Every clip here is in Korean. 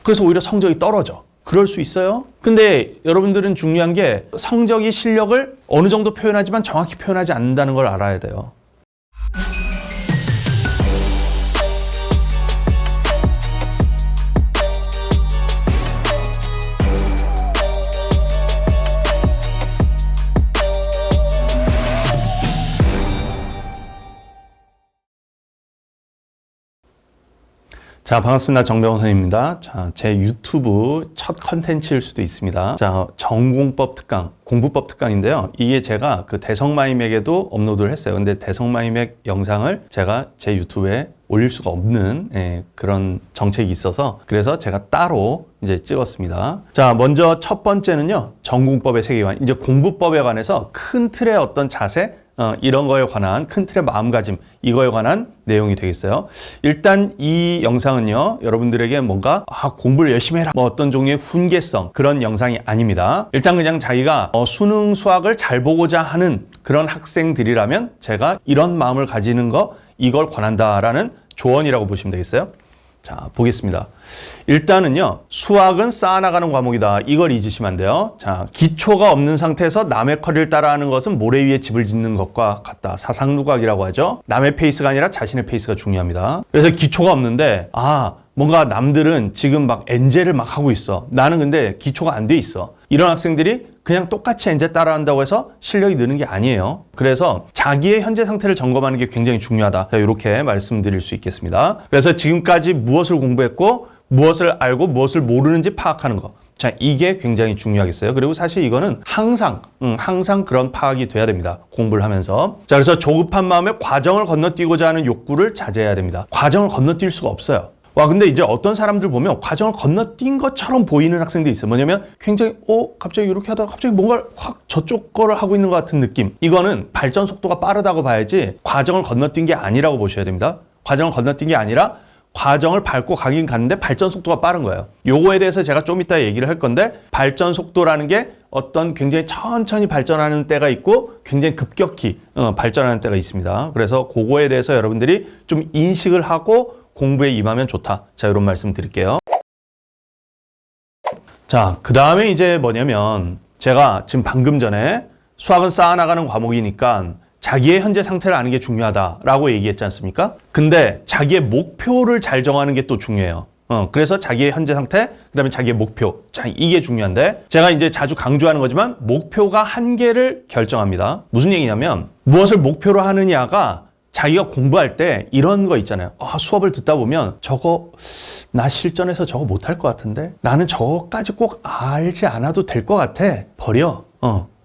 그래서 오히려 성적이 떨어져. 그럴 수 있어요. 근데 여러분들은 중요한 게 성적이 실력을 어느 정도 표현하지만 정확히 표현하지 않는다는 걸 알아야 돼요. 자, 반갑습니다. 정병훈 선생님입니다. 자, 제 유튜브 첫 컨텐츠일 수도 있습니다. 자, 전공법 특강, 공부법 특강인데요. 이게 제가 그 대성마이맥에도 업로드를 했어요. 근데 대성마이맥 영상을 제가 제 유튜브에 올릴 수가 없는 그런 정책이 있어서 그래서 제가 따로 이제 찍었습니다. 자, 먼저 첫 번째는요. 전공법의 세계관, 이제 공부법에 관해서 큰 틀의 어떤 자세, 이런 거에 관한 큰 틀의 마음가짐, 이거에 관한 내용이 되겠어요. 일단 이 영상은요, 여러분들에게 뭔가 공부를 열심히 해라, 뭐 어떤 종류의 훈계성 그런 영상이 아닙니다. 일단 그냥 자기가 수능 수학을 잘 보고자 하는 그런 학생들이라면 제가 이런 마음을 가지는 거, 이걸 권한다라는 조언이라고 보시면 되겠어요. 자, 보겠습니다. 일단은요, 수학은 쌓아나가는 과목이다. 이걸 잊으시면 안 돼요. 자, 기초가 없는 상태에서 남의 커리를 따라하는 것은 모래 위에 집을 짓는 것과 같다. 사상누각이라고 하죠. 남의 페이스가 아니라 자신의 페이스가 중요합니다. 그래서 기초가 없는데, 뭔가 남들은 지금 막 엔젤을 막 하고 있어. 나는 근데 기초가 안 돼 있어. 이런 학생들이 그냥 똑같이 엔젤 따라한다고 해서 실력이 느는 게 아니에요. 그래서 자기의 현재 상태를 점검하는 게 굉장히 중요하다. 자, 이렇게 말씀드릴 수 있겠습니다. 그래서 지금까지 무엇을 공부했고 무엇을 알고 무엇을 모르는지 파악하는 거. 자, 이게 굉장히 중요하겠어요. 그리고 사실 이거는 항상 그런 파악이 돼야 됩니다. 공부를 하면서. 자, 그래서 조급한 마음에 과정을 건너뛰고자 하는 욕구를 자제해야 됩니다. 과정을 건너뛸 수가 없어요. 근데 이제 어떤 사람들 보면 과정을 건너뛴 것처럼 보이는 학생들이 있어요. 뭐냐면 굉장히 갑자기 이렇게 하다가 갑자기 뭔가 확 저쪽 거를 하고 있는 것 같은 느낌. 이거는 발전 속도가 빠르다고 봐야지 과정을 건너뛴 게 아니라고 보셔야 됩니다. 과정을 건너뛴 게 아니라 과정을 밟고 가긴 갔는데 발전 속도가 빠른 거예요. 요거에 대해서 제가 좀 이따 얘기를 할 건데, 발전 속도라는 게 어떤 굉장히 천천히 발전하는 때가 있고 굉장히 급격히 발전하는 때가 있습니다. 그래서 그거에 대해서 여러분들이 좀 인식을 하고 공부에 임하면 좋다. 자, 이런 말씀 드릴게요. 자, 그 다음에 이제 뭐냐면 제가 지금 방금 전에 수학은 쌓아나가는 과목이니까 자기의 현재 상태를 아는 게 중요하다라고 얘기했지 않습니까? 근데 자기의 목표를 잘 정하는 게 또 중요해요. 그래서 자기의 현재 상태, 그 다음에 자기의 목표. 자, 이게 중요한데, 제가 이제 자주 강조하는 거지만 목표가 한계를 결정합니다. 무슨 얘기냐면 무엇을 목표로 하느냐가 자기가 공부할 때 이런 거 있잖아요. 수업을 듣다 보면 나 실전에서 저거 못할 것 같은데, 나는 저거까지 꼭 알지 않아도 될 것 같아. 버려.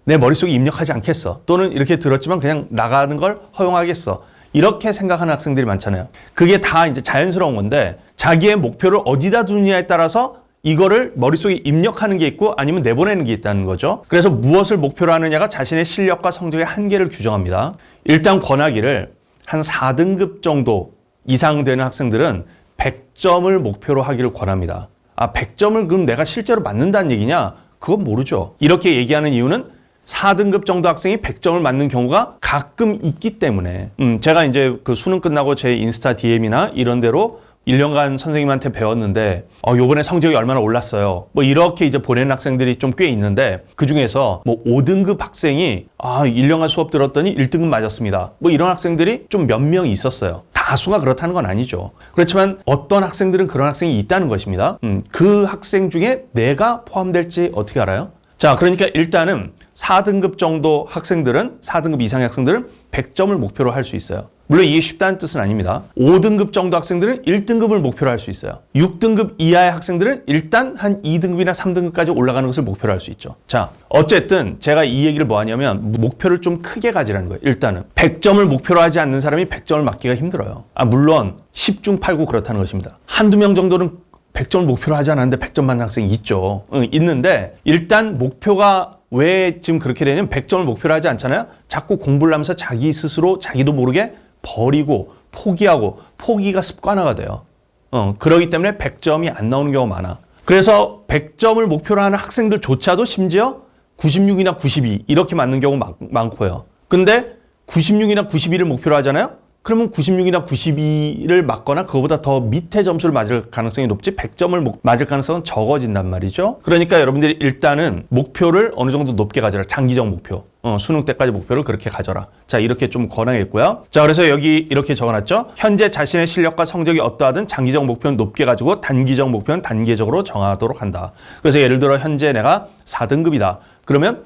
내 머릿속에 입력하지 않겠어. 또는 이렇게 들었지만 그냥 나가는 걸 허용하겠어. 이렇게 생각하는 학생들이 많잖아요. 그게 다 이제 자연스러운 건데, 자기의 목표를 어디다 두느냐에 따라서 이거를 머릿속에 입력하는 게 있고 아니면 내보내는 게 있다는 거죠. 그래서 무엇을 목표로 하느냐가 자신의 실력과 성적의 한계를 규정합니다. 일단 권하기를 한 4등급 정도 이상 되는 학생들은 100점을 목표로 하기를 권합니다. 100점을 그럼 내가 실제로 맞는다는 얘기냐? 그건 모르죠. 이렇게 얘기하는 이유는 4등급 정도 학생이 100점을 맞는 경우가 가끔 있기 때문에, 제가 이제 그 수능 끝나고 제 인스타 DM이나 이런 데로 1년간 선생님한테 배웠는데 요번에 성적이 얼마나 올랐어요. 뭐 이렇게 이제 보내는 학생들이 좀 꽤 있는데, 그 중에서 뭐 5등급 학생이 1년간 수업 들었더니 1등급 맞았습니다. 뭐 이런 학생들이 좀 몇 명 있었어요. 다수가 그렇다는 건 아니죠. 그렇지만 어떤 학생들은 그런 학생이 있다는 것입니다. 그 학생 중에 내가 포함될지 어떻게 알아요? 자, 그러니까 일단은 4등급 정도 학생들은, 4등급 이상의 학생들은 100점을 목표로 할 수 있어요. 물론 이게 쉽다는 뜻은 아닙니다. 5등급 정도 학생들은 1등급을 목표로 할 수 있어요. 6등급 이하의 학생들은 일단 한 2등급이나 3등급까지 올라가는 것을 목표로 할 수 있죠. 자, 어쨌든 제가 이 얘기를 뭐 하냐면 목표를 좀 크게 가지라는 거예요. 일단은 100점을 목표로 하지 않는 사람이 100점을 맞기가 힘들어요. 물론 10중 8구 그렇다는 것입니다. 한두 명 정도는 100점을 목표로 하지 않았는데 100점 맞는 학생이 있죠. 있는데 일단 목표가 왜 지금 그렇게 되냐면 100점을 목표로 하지 않잖아요. 자꾸 공부를 하면서 자기 스스로 자기도 모르게 버리고 포기하고, 포기가 습관화가 돼요. 그러기 때문에 100점이 안 나오는 경우가 많아. 그래서 100점을 목표로 하는 학생들조차도 심지어 96이나 92 이렇게 맞는 경우 많고요. 근데 96이나 92를 목표로 하잖아요. 그러면 96이나 92를 맞거나 그거보다 더 밑에 점수를 맞을 가능성이 높지 100점을 맞을 가능성은 적어진단 말이죠. 그러니까 여러분들이 일단은 목표를 어느 정도 높게 가져라. 장기적 목표. 수능 때까지 목표를 그렇게 가져라. 자, 이렇게 좀 권하겠고요. 자, 그래서 여기 이렇게 적어놨죠. 현재 자신의 실력과 성적이 어떠하든 장기적 목표는 높게 가지고 단기적 목표는 단계적으로 정하도록 한다. 그래서 예를 들어 현재 내가 4등급이다. 그러면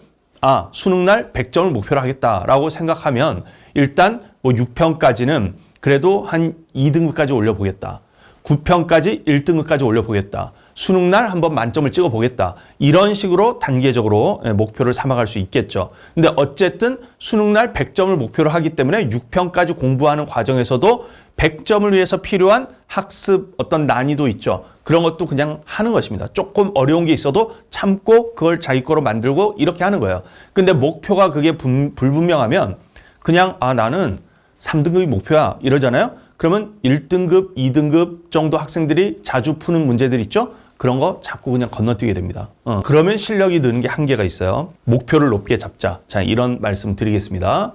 수능날 100점을 목표로 하겠다라고 생각하면 일단 뭐 6평까지는 그래도 한 2등급까지 올려보겠다. 9평까지 1등급까지 올려보겠다. 수능날 한번 만점을 찍어보겠다. 이런 식으로 단계적으로 목표를 삼아갈 수 있겠죠. 근데 어쨌든 수능날 100점을 목표로 하기 때문에 6평까지 공부하는 과정에서도 100점을 위해서 필요한 학습 어떤 난이도 있죠. 그런 것도 그냥 하는 것입니다. 조금 어려운 게 있어도 참고 그걸 자기 거로 만들고 이렇게 하는 거예요. 근데 목표가 그게 불분명하면 그냥 나는 3등급이 목표야 이러잖아요. 그러면 1등급, 2등급 정도 학생들이 자주 푸는 문제들 있죠. 그런 거 자꾸 그냥 건너뛰게 됩니다. 그러면 실력이 느는 게 한계가 있어요. 목표를 높게 잡자. 자, 이런 말씀 드리겠습니다.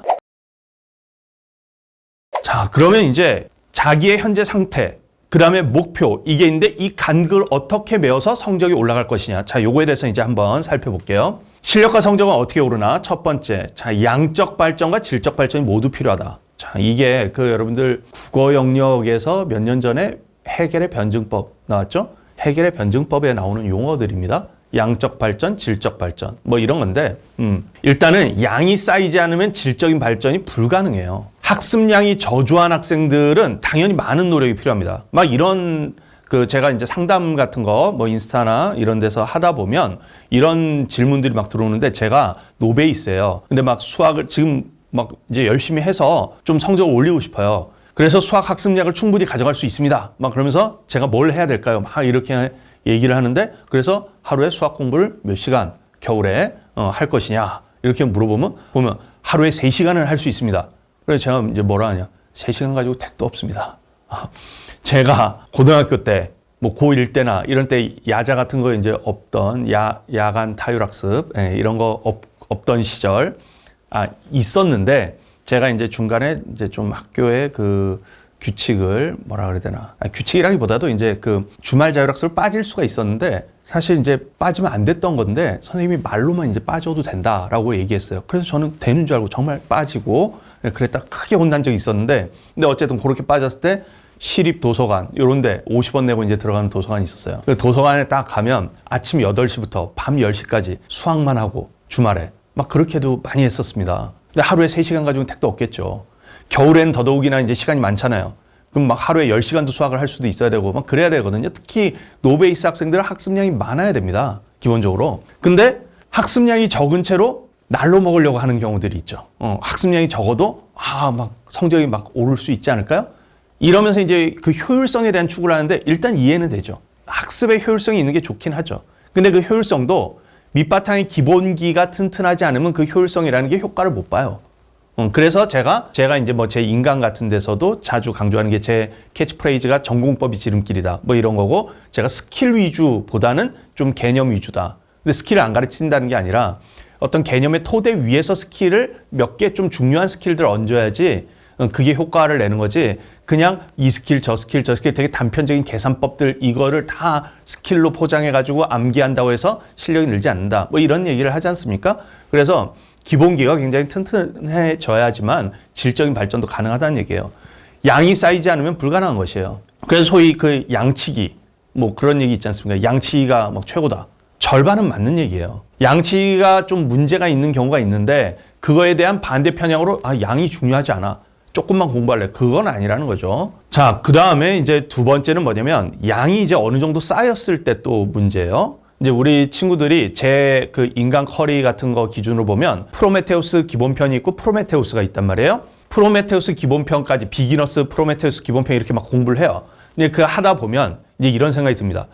자, 그러면 이제 자기의 현재 상태, 그 다음에 목표, 이게 있는데 이 간극을 어떻게 메워서 성적이 올라갈 것이냐. 자, 요거에 대해서 이제 한번 살펴볼게요. 실력과 성적은 어떻게 오르나? 첫 번째, 자, 양적 발전과 질적 발전이 모두 필요하다. 자, 이게 여러분들 국어 영역에서 몇 년 전에 해겔의 변증법 나왔죠? 해겔의 변증법에 나오는 용어들입니다. 양적 발전, 질적 발전, 뭐 이런 건데, 일단은 양이 쌓이지 않으면 질적인 발전이 불가능해요. 학습량이 저조한 학생들은 당연히 많은 노력이 필요합니다. 막 이런 제가 이제 상담 같은 거, 뭐 인스타나 이런 데서 하다 보면 이런 질문들이 막 들어오는데 제가 노베이스예요. 근데 막 수학을 지금 막 이제 열심히 해서 좀 성적을 올리고 싶어요. 그래서 수학 학습량을 충분히 가져갈 수 있습니다. 막 그러면서 제가 뭘 해야 될까요? 막 이렇게 얘기를 하는데 그래서 하루에 수학 공부를 몇 시간 겨울에 할 것이냐 이렇게 물어보면 하루에 3시간을 할 수 있습니다. 그래서 제가 이제 뭐라 하냐? 3시간 가지고 택도 없습니다. 제가 고등학교 때, 뭐 고1 때나 이런 때 야자 같은 거 이제 없던 야간 타율학습 이런 거 없던 시절 있었는데 제가 이제 중간에 이제 좀 학교의 그 규칙을 뭐라 그래야 되나? 규칙이라기보다도 이제 그 주말 자율학습을 빠질 수가 있었는데 사실 이제 빠지면 안 됐던 건데 선생님이 말로만 이제 빠져도 된다라고 얘기했어요. 그래서 저는 되는 줄 알고 정말 빠지고 그랬다 크게 혼난 적이 있었는데 근데 어쨌든 그렇게 빠졌을 때 시립 도서관 이런 데 50원 내고 이제 들어가는 도서관이 있었어요. 그 도서관에 딱 가면 아침 8시부터 밤 10시까지 수학만 하고 주말에 막 그렇게도 많이 했었습니다. 근데 하루에 3시간 가지고는 택도 없겠죠. 겨울엔 더더욱이나 이제 시간이 많잖아요. 그럼 막 하루에 10시간도 수학을 할 수도 있어야 되고 막 그래야 되거든요. 특히 노베이스 학생들은 학습량이 많아야 됩니다. 기본적으로. 근데 학습량이 적은 채로 날로 먹으려고 하는 경우들이 있죠. 학습량이 적어도 막 성적이 막 오를 수 있지 않을까요? 이러면서 이제 그 효율성에 대한 추구를 하는데 일단 이해는 되죠. 학습의 효율성이 있는 게 좋긴 하죠. 근데 그 효율성도 밑바탕의 기본기가 튼튼하지 않으면 그 효율성이라는 게 효과를 못 봐요. 그래서 제가 이제 뭐 제 인강 같은 데서도 자주 강조하는 게 제 캐치프레이즈가 전공법이 지름길이다. 뭐 이런 거고 제가 스킬 위주보다는 좀 개념 위주다. 근데 스킬을 안 가르친다는 게 아니라 어떤 개념의 토대 위에서 스킬을 몇 개 좀 중요한 스킬들을 얹어야지 그게 효과를 내는 거지. 그냥 이 스킬, 저 스킬, 저 스킬 되게 단편적인 계산법들 이거를 다 스킬로 포장해가지고 암기한다고 해서 실력이 늘지 않는다. 뭐 이런 얘기를 하지 않습니까? 그래서 기본기가 굉장히 튼튼해져야지만 질적인 발전도 가능하다는 얘기예요. 양이 쌓이지 않으면 불가능한 것이에요. 그래서 소위 그 양치기 뭐 그런 얘기 있지 않습니까? 양치기가 막 최고다. 절반은 맞는 얘기예요. 양치기가 좀 문제가 있는 경우가 있는데 그거에 대한 반대 편향으로 양이 중요하지 않아. 조금만 공부할래. 그건 아니라는 거죠. 자, 그 다음에 이제 두 번째는 뭐냐면 양이 이제 어느 정도 쌓였을 때 또 문제예요. 이제 우리 친구들이 제 그 인간 커리 같은 거 기준으로 보면 프로메테우스 기본편이 있고 프로메테우스가 있단 말이에요. 프로메테우스 기본편까지 비기너스 프로메테우스 기본편 이렇게 막 공부를 해요. 근데 그 하다 보면 이제 이런 생각이 듭니다.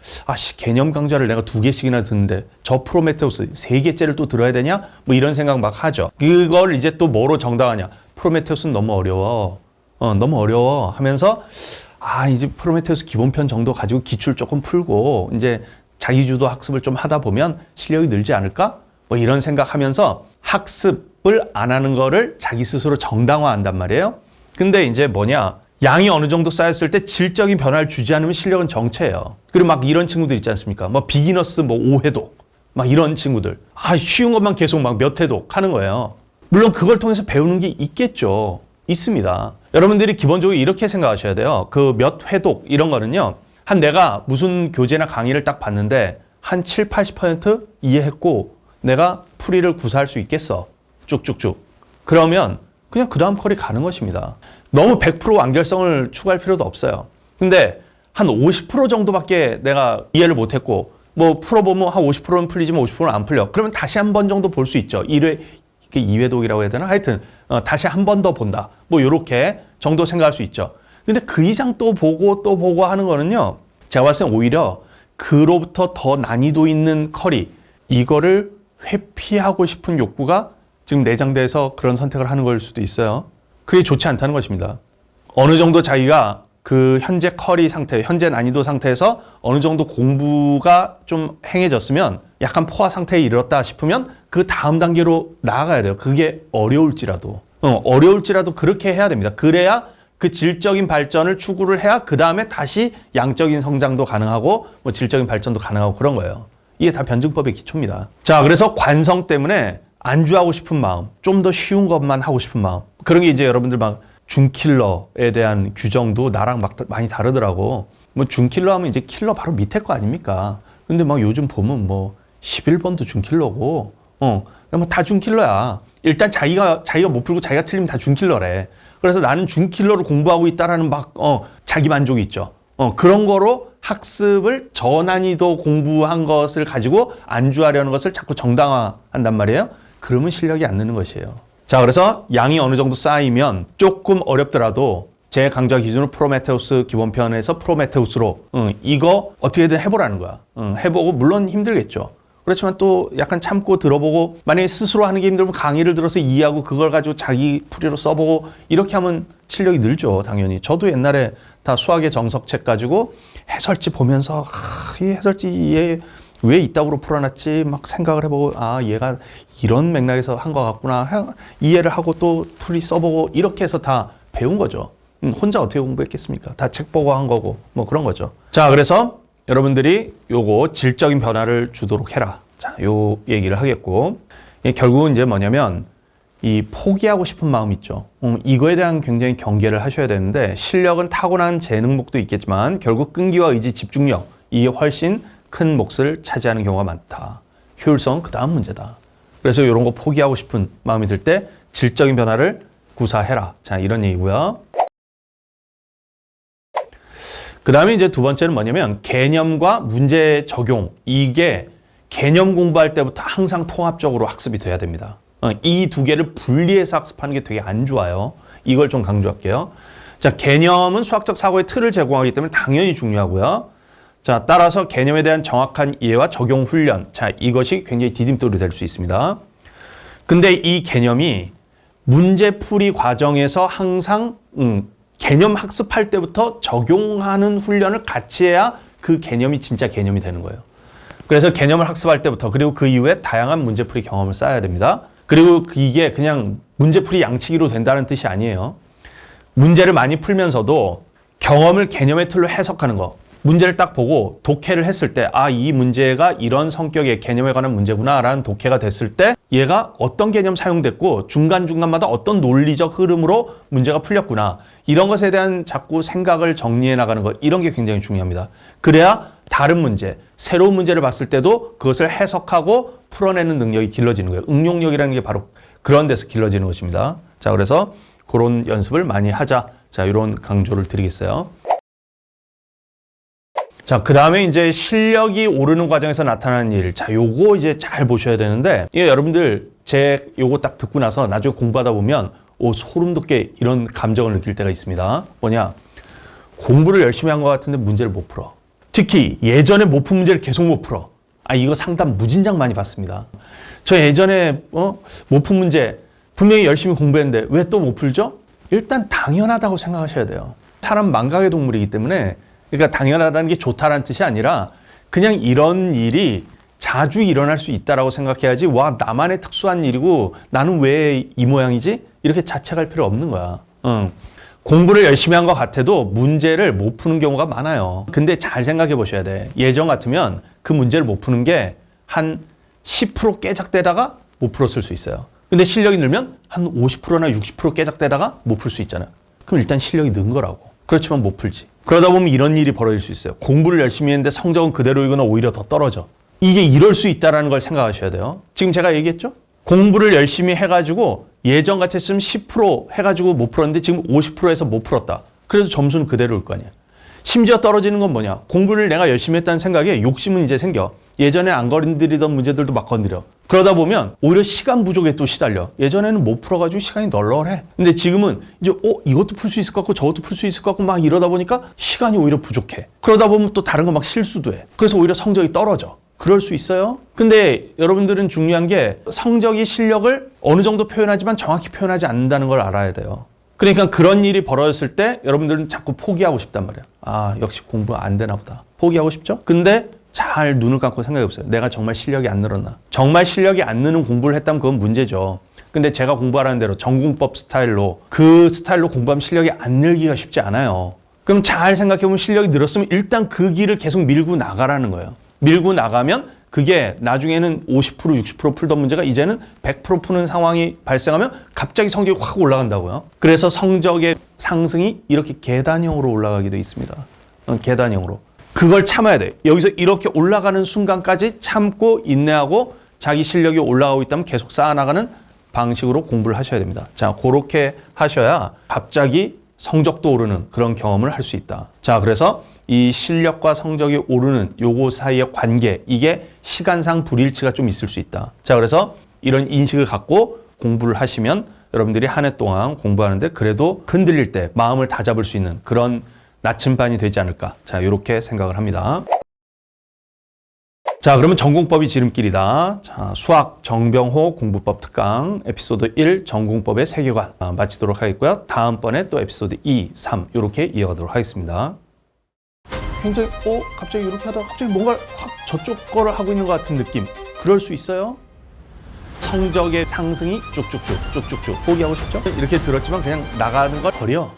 개념 강좌를 내가 2개씩이나 듣는데 저 프로메테우스 3개째를 또 들어야 되냐? 뭐 이런 생각 막 하죠. 그걸 이제 또 뭐로 정당하냐? 프로메테우스는 너무 어려워. 너무 어려워 하면서 이제 프로메테우스 기본편 정도 가지고 기출 조금 풀고 이제 자기주도 학습을 좀 하다 보면 실력이 늘지 않을까? 뭐 이런 생각하면서 학습을 안 하는 거를 자기 스스로 정당화한단 말이에요. 근데 이제 뭐냐, 양이 어느 정도 쌓였을 때 질적인 변화를 주지 않으면 실력은 정체예요. 그리고 막 이런 친구들 있지 않습니까? 뭐 비기너스 뭐 5회독 막 이런 친구들, 쉬운 것만 계속 막 몇 회독 하는 거예요. 물론 그걸 통해서 배우는 게 있겠죠. 있습니다. 여러분들이 기본적으로 이렇게 생각하셔야 돼요. 그 몇 회독 이런 거는요, 한 내가 무슨 교재나 강의를 딱 봤는데 한 7, 80% 이해했고 내가 풀이를 구사할 수 있겠어. 쭉쭉쭉. 그러면 그냥 그 다음 컬이 가는 것입니다. 너무 100% 완결성을 추구할 필요도 없어요. 근데 한 50% 정도밖에 내가 이해를 못했고, 뭐 풀어보면 한 50%는 풀리지만 50%는 안 풀려. 그러면 다시 한 번 정도 볼 수 있죠. 1회, 2회독이라고 해야 되나? 하여튼 다시 한 번 더 본다. 뭐 요렇게 정도 생각할 수 있죠. 근데 그 이상 또 보고 하는 거는요, 제가 봤을 땐 오히려 그로부터 더 난이도 있는 컬이, 이거를 회피하고 싶은 욕구가 지금 내장돼서 그런 선택을 하는 걸 수도 있어요. 그게 좋지 않다는 것입니다. 어느 정도 자기가 그 현재 컬이 상태, 현재 난이도 상태에서 어느 정도 공부가 좀 행해졌으면, 약간 포화 상태에 이르렀다 싶으면 그 다음 단계로 나아가야 돼요. 그게 어려울지라도 그렇게 해야 됩니다. 그래야 그 질적인 발전을 추구를 해야 그 다음에 다시 양적인 성장도 가능하고 뭐 질적인 발전도 가능하고 그런 거예요. 이게 다 변증법의 기초입니다. 자, 그래서 관성 때문에 안주하고 싶은 마음, 좀 더 쉬운 것만 하고 싶은 마음, 그런 게 이제 여러분들 막 준킬러에 대한 규정도 나랑 막 많이 다르더라고. 뭐 준킬러 하면 이제 킬러 바로 밑에 거 아닙니까? 근데 막 요즘 보면 뭐 11번도 준킬러고, 뭐 다 준킬러야. 일단 자기가 못 풀고 자기가 틀리면 다 준킬러래. 그래서 나는 준킬러로 공부하고 있다라는 막 자기 만족이 있죠. 그런 거로 학습을 저난이도 공부한 것을 가지고 안주하려는 것을 자꾸 정당화한단 말이에요. 그러면 실력이 안 느는 것이에요. 자, 그래서 양이 어느 정도 쌓이면 조금 어렵더라도 제 강좌 기준으로 프로메테우스 기본편에서 프로메테우스로 이거 어떻게든 해보라는 거야. 해보고 물론 힘들겠죠. 그렇지만 또 약간 참고 들어보고, 만약에 스스로 하는 게 힘들면 강의를 들어서 이해하고 그걸 가지고 자기 풀이로 써보고, 이렇게 하면 실력이 늘죠. 당연히. 저도 옛날에 다 수학의 정석책 가지고 해설지 보면서 이 해설지 얘 왜 이따구로 풀어놨지 막 생각을 해보고, 얘가 이런 맥락에서 한 것 같구나 이해를 하고 또 풀이 써보고, 이렇게 해서 다 배운 거죠. 혼자 어떻게 공부했겠습니까? 다 책 보고 한 거고 뭐 그런 거죠. 자, 그래서 여러분들이 요거 질적인 변화를 주도록 해라. 자, 요 얘기를 하겠고, 결국은 이제 뭐냐면 이 포기하고 싶은 마음 있죠. 이거에 대한 굉장히 경계를 하셔야 되는데, 실력은 타고난 재능목도 있겠지만 결국 끈기와 의지, 집중력, 이게 훨씬 큰 몫을 차지하는 경우가 많다. 효율성 그 다음 문제다. 그래서 이런 거 포기하고 싶은 마음이 들 때 질적인 변화를 구사해라. 자, 이런 얘기고요. 그 다음에 이제 두 번째는 뭐냐면 개념과 문제 적용. 이게 개념 공부할 때부터 항상 통합적으로 학습이 돼야 됩니다. 이 두 개를 분리해서 학습하는 게 되게 안 좋아요. 이걸 좀 강조할게요. 자, 개념은 수학적 사고의 틀을 제공하기 때문에 당연히 중요하고요. 자, 따라서 개념에 대한 정확한 이해와 적용 훈련. 자, 이것이 굉장히 디딤돌이 될 수 있습니다. 근데 이 개념이 문제풀이 과정에서 항상 개념 학습할 때부터 적용하는 훈련을 같이 해야 그 개념이 진짜 개념이 되는 거예요. 그래서 개념을 학습할 때부터, 그리고 그 이후에 다양한 문제풀이 경험을 쌓아야 됩니다. 그리고 이게 그냥 문제풀이 양치기로 된다는 뜻이 아니에요. 문제를 많이 풀면서도 경험을 개념의 틀로 해석하는 거. 문제를 딱 보고 독해를 했을 때, 이 문제가 이런 성격의 개념에 관한 문제구나 라는 독해가 됐을 때 얘가 어떤 개념 사용됐고 중간중간마다 어떤 논리적 흐름으로 문제가 풀렸구나, 이런 것에 대한 자꾸 생각을 정리해 나가는 것, 이런 게 굉장히 중요합니다. 그래야 다른 문제, 새로운 문제를 봤을 때도 그것을 해석하고 풀어내는 능력이 길러지는 거예요. 응용력이라는 게 바로 그런 데서 길러지는 것입니다. 자, 그래서 그런 연습을 많이 하자. 자, 이런 강조를 드리겠어요. 자, 그 다음에 이제 실력이 오르는 과정에서 나타나는 일. 자, 요거 이제 잘 보셔야 되는데, 이게 여러분들 제 요거 딱 듣고 나서 나중에 공부하다 보면 소름 돋게 이런 감정을 느낄 때가 있습니다. 뭐냐? 공부를 열심히 한 것 같은데 문제를 못 풀어. 특히 예전에 못 푼 문제를 계속 못 풀어. 이거 상담 무진장 많이 받습니다. 저 예전에 못 푼 문제 분명히 열심히 공부했는데 왜 또 못 풀죠? 일단 당연하다고 생각하셔야 돼요. 사람 망각의 동물이기 때문에, 그러니까 당연하다는 게 좋다라는 뜻이 아니라 그냥 이런 일이 자주 일어날 수 있다라고 생각해야지, 와, 나만의 특수한 일이고 나는 왜 이 모양이지? 이렇게 자책할 필요 없는 거야. 공부를 열심히 한 것 같아도 문제를 못 푸는 경우가 많아요. 근데 잘 생각해 보셔야 돼. 예전 같으면 그 문제를 못 푸는 게 한 10% 깨작대다가 못 풀었을 수 있어요. 근데 실력이 늘면 한 50%나 60% 깨작대다가 못 풀 수 있잖아요. 그럼 일단 실력이 는 거라고. 그렇지만 못 풀지. 그러다 보면 이런 일이 벌어질 수 있어요. 공부를 열심히 했는데 성적은 그대로이거나 오히려 더 떨어져. 이게 이럴 수 있다는 걸 생각하셔야 돼요. 지금 제가 얘기했죠? 공부를 열심히 해가지고 예전 같았으면 10% 해가지고 못 풀었는데 지금 50%에서 못 풀었다. 그래도 점수는 그대로일 거 아니야. 심지어 떨어지는 건 뭐냐? 공부를 내가 열심히 했다는 생각에 욕심은 이제 생겨. 예전에 안 건드리던 문제들도 막 건드려. 그러다 보면 오히려 시간 부족에 또 시달려. 예전에는 못 풀어가지고 시간이 널널해. 근데 지금은 이제 이것도 풀 수 있을 것 같고 저것도 풀 수 있을 것 같고 막 이러다 보니까 시간이 오히려 부족해. 그러다 보면 또 다른 거 막 실수도 해. 그래서 오히려 성적이 떨어져. 그럴 수 있어요. 근데 여러분들은 중요한 게 성적이 실력을 어느 정도 표현하지만 정확히 표현하지 않는다는 걸 알아야 돼요. 그러니까 그런 일이 벌어졌을 때 여러분들은 자꾸 포기하고 싶단 말이야. 아, 역시 공부 안 되나 보다. 포기하고 싶죠? 근데 잘 눈을 감고 생각해 보세요. 내가 정말 실력이 안 늘었나? 정말 실력이 안 느는 공부를 했다면 그건 문제죠. 근데 제가 공부하라는 대로 전공법 스타일로 그 스타일로 공부하면 실력이 안 늘기가 쉽지 않아요. 그럼 잘 생각해 보면 실력이 늘었으면 일단 그 길을 계속 밀고 나가라는 거예요. 밀고 나가면 그게 나중에는 50%, 60% 풀던 문제가 이제는 100% 푸는 상황이 발생하면 갑자기 성적이 확 올라간다고요. 그래서 성적의 상승이 이렇게 계단형으로 올라가기도 있습니다. 계단형으로. 그걸 참아야 돼. 여기서 이렇게 올라가는 순간까지 참고 인내하고 자기 실력이 올라가고 있다면 계속 쌓아나가는 방식으로 공부를 하셔야 됩니다. 자, 그렇게 하셔야 갑자기 성적도 오르는 그런 경험을 할 수 있다. 자, 그래서 이 실력과 성적이 오르는 요거 사이의 관계, 이게 시간상 불일치가 좀 있을 수 있다. 자, 그래서 이런 인식을 갖고 공부를 하시면 여러분들이 한 해 동안 공부하는데 그래도 흔들릴 때 마음을 다잡을 수 있는 그런 나침반이 되지 않을까. 자, 이렇게 생각을 합니다. 자, 그러면 전공법이 지름길이다. 자, 수학 정병호 공부법 특강 에피소드 1 전공법의 세계관 마치도록 하겠고요. 다음번에 또 에피소드 2, 3 이렇게 이어가도록 하겠습니다. 굉장히 갑자기 이렇게 하다가 갑자기 뭔가 확 저쪽 거를 하고 있는 것 같은 느낌. 그럴 수 있어요. 성적의 상승이 쭉쭉쭉 포기하고 싶죠? 이렇게 들었지만 그냥 나가는 걸 버려.